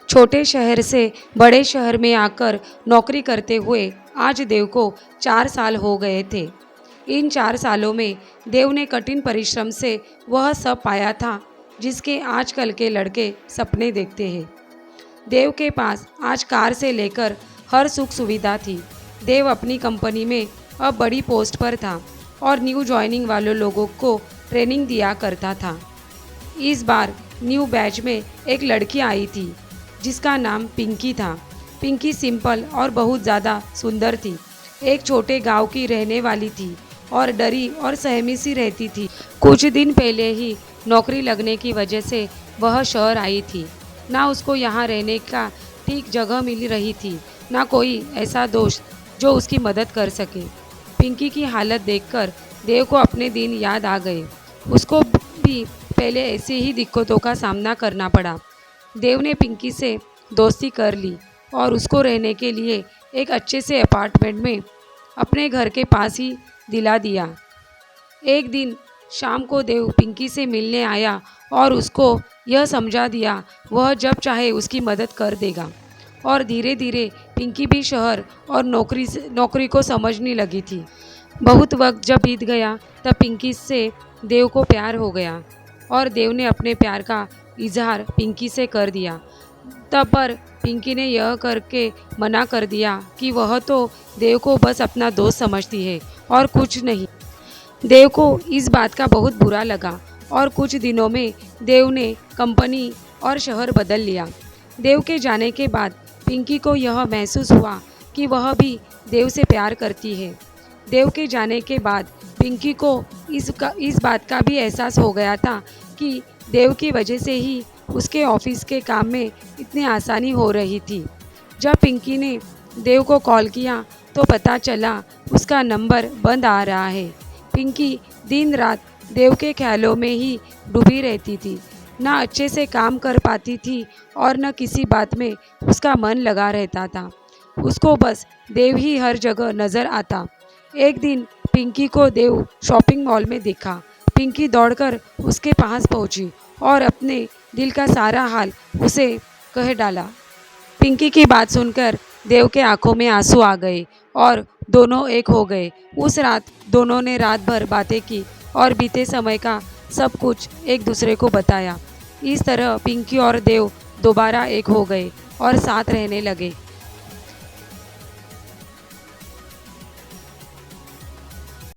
छोटे शहर से बड़े शहर में आकर नौकरी करते हुए आज देव को 4 साल हो गए थे। इन 4 सालों में देव ने कठिन परिश्रम से वह सब पाया था जिसके आजकल के लड़के सपने देखते हैं। देव के पास आज कार से लेकर हर सुख सुविधा थी। देव अपनी कंपनी में अब बड़ी पोस्ट पर था और न्यू ज्वाइनिंग वाले लोगों को ट्रेनिंग दिया करता था। इस बार न्यू बैच में एक लड़की आई थी जिसका नाम पिंकी था। पिंकी सिंपल और बहुत ज़्यादा सुंदर थी। एक छोटे गांव की रहने वाली थी और डरी और सहमी सी रहती थी। कुछ दिन पहले ही नौकरी लगने की वजह से वह शहर आई थी। ना उसको यहाँ रहने का ठीक जगह मिल रही थी, ना कोई ऐसा दोस्त जो उसकी मदद कर सके। पिंकी की हालत देखकर देव को अपने दिन याद आ गए। उसको भी पहले ऐसे ही दिक्कतों का सामना करना पड़ा। देव ने पिंकी से दोस्ती कर ली और उसको रहने के लिए एक अच्छे से अपार्टमेंट में अपने घर के पास ही दिला दिया। एक दिन शाम को देव पिंकी से मिलने आया और उसको यह समझा दिया वह जब चाहे उसकी मदद कर देगा। और धीरे धीरे पिंकी भी शहर और नौकरी को समझने लगी थी। बहुत वक्त जब बीत गया तब पिंकी से देव को प्यार हो गया और देव ने अपने प्यार का इजहार पिंकी से कर दिया। तब पर पिंकी ने यह करके मना कर दिया कि वह तो देव को बस अपना दोस्त समझती है और कुछ नहीं। देव को इस बात का बहुत बुरा लगा और कुछ दिनों में देव ने कंपनी और शहर बदल लिया। देव के जाने के बाद पिंकी को यह महसूस हुआ कि वह भी देव से प्यार करती है। देव के जाने के बाद पिंकी को इस बात का भी एहसास हो गया था कि देव की वजह से ही उसके ऑफिस के काम में इतनी आसानी हो रही थी। जब पिंकी ने देव को कॉल किया तो पता चला उसका नंबर बंद आ रहा है। पिंकी दिन रात देव के ख्यालों में ही डूबी रहती थी। ना अच्छे से काम कर पाती थी और न किसी बात में उसका मन लगा रहता था। उसको बस देव ही हर जगह नज़र आता। एक दिन पिंकी को देव शॉपिंग मॉल में दिखा। पिंकी दौड़कर उसके पास पहुंची और अपने दिल का सारा हाल उसे कह डाला। पिंकी की बात सुनकर देव के आंखों में आंसू आ गए और दोनों एक हो गए। उस रात दोनों ने रात भर बातें की और बीते समय का सब कुछ एक दूसरे को बताया। इस तरह पिंकी और देव दोबारा एक हो गए और साथ रहने लगे।